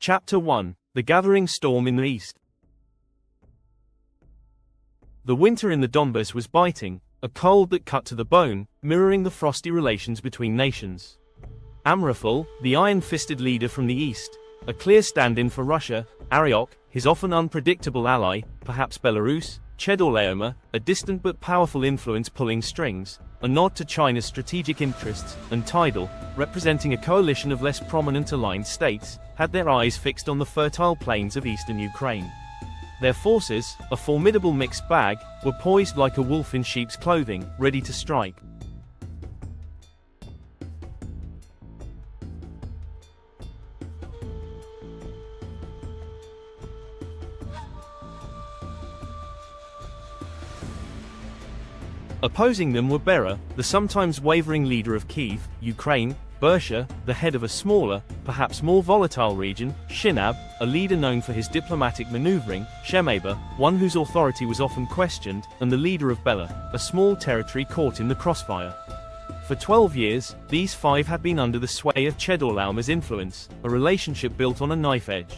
Chapter 1: The Gathering Storm in the East. The winter in the Donbas was biting, a cold that cut to the bone, mirroring the frosty relations between nations. Amraphel, the iron-fisted leader from the east, a clear stand-in for Russia, Aryok, his often unpredictable ally, perhaps Belarus, Chedorlaomer, a distant but powerful influence pulling strings, a nod to China's strategic interests, and Tidal, representing a coalition of less prominent aligned states, had their eyes fixed on the fertile plains of eastern Ukraine. Their forces, a formidable mixed bag, were poised like a wolf in sheep's clothing, ready to strike. Opposing them were Bera, the sometimes wavering leader of Kiev, Ukraine; Bersha, the head of a smaller, perhaps more volatile region; Shinab, a leader known for his diplomatic maneuvering; Shemeba, one whose authority was often questioned; and the leader of Bela, a small territory caught in the crossfire. For 12 years, these five had been under the sway of Chedorlaomer's influence, a relationship built on a knife edge.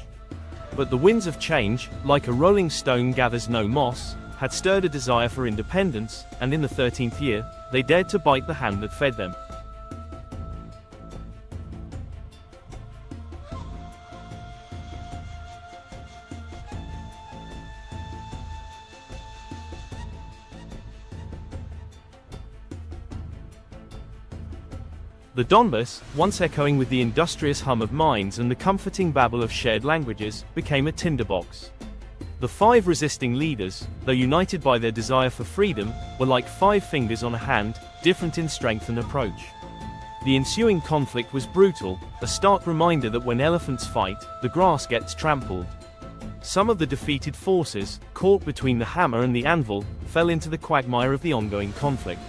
But the winds of change, like a rolling stone gathers no moss, had stirred a desire for independence, and in the 13th year, they dared to bite the hand that fed them. The Donbas, once echoing with the industrious hum of mines and the comforting babble of shared languages, became a tinderbox. The five resisting leaders, though united by their desire for freedom, were like five fingers on a hand, different in strength and approach. The ensuing conflict was brutal, a stark reminder that when elephants fight, the grass gets trampled. Some of the defeated forces, caught between the hammer and the anvil, fell into the quagmire of the ongoing conflict.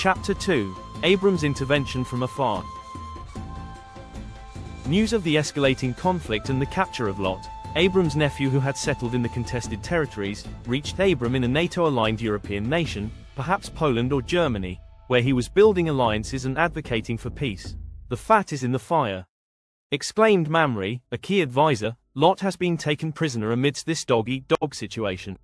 Chapter 2: Abram's intervention from afar. News of the escalating conflict and the capture of Lot, Abram's nephew who had settled in the contested territories, reached Abram in a NATO-aligned European nation, perhaps Poland or Germany, where he was building alliances and advocating for peace. "The fat is in the fire," exclaimed Mamre, a key advisor. "Lot has been taken prisoner amidst this dog-eat-dog situation."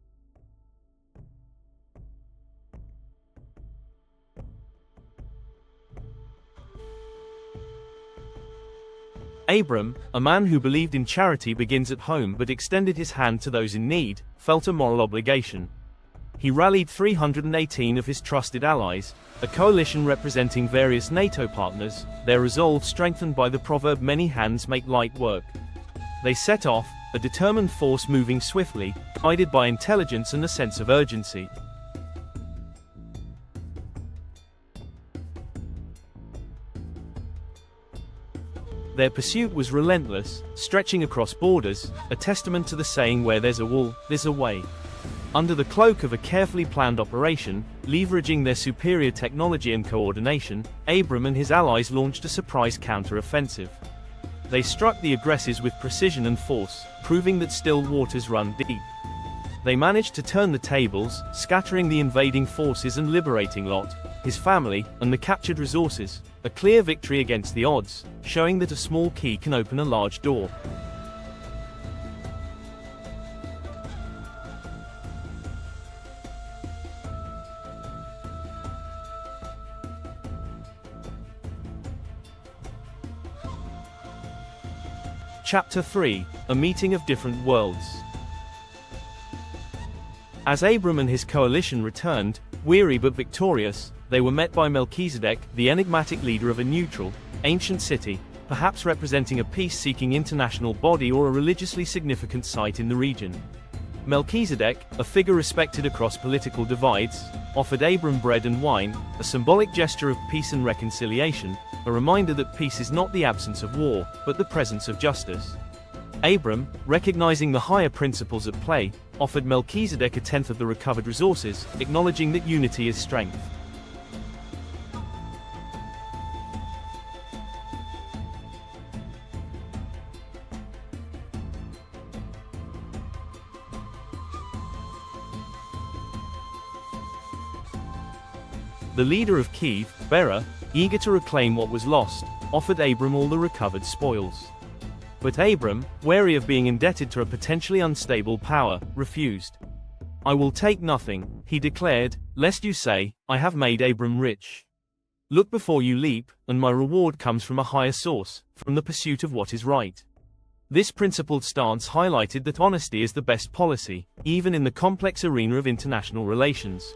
Abram, a man who believed in charity begins at home but extended his hand to those in need, felt a moral obligation. He rallied 318 of his trusted allies, a coalition representing various NATO partners, their resolve strengthened by the proverb "many hands make light work." They set off, a determined force moving swiftly, guided by intelligence and a sense of urgency. Their pursuit was relentless, stretching across borders, a testament to the saying "where there's a will, there's a way." Under the cloak of a carefully planned operation, leveraging their superior technology and coordination, Abram and his allies launched a surprise counter-offensive. They struck the aggressors with precision and force, proving that still waters run deep. They managed to turn the tables, scattering the invading forces and liberating Lot, his family, and the captured resources, a clear victory against the odds, showing that a small key can open a large door. Chapter 3: A Meeting of Different Worlds. As Abram and his coalition returned, weary but victorious, they were met by Melchizedek, the enigmatic leader of a neutral, ancient city, perhaps representing a peace-seeking international body or a religiously significant site in the region. Melchizedek, a figure respected across political divides, offered Abram bread and wine, a symbolic gesture of peace and reconciliation, a reminder that peace is not the absence of war, but the presence of justice. Abram, recognizing the higher principles at play, offered Melchizedek a tenth of the recovered resources, acknowledging that unity is strength. The leader of Kiev, Bera, eager to reclaim what was lost, offered Abram all the recovered spoils. But Abram, wary of being indebted to a potentially unstable power, refused. "I will take nothing," he declared, "lest you say, I have made Abram rich. Look before you leap, and my reward comes from a higher source, from the pursuit of what is right." This principled stance highlighted that honesty is the best policy, even in the complex arena of international relations.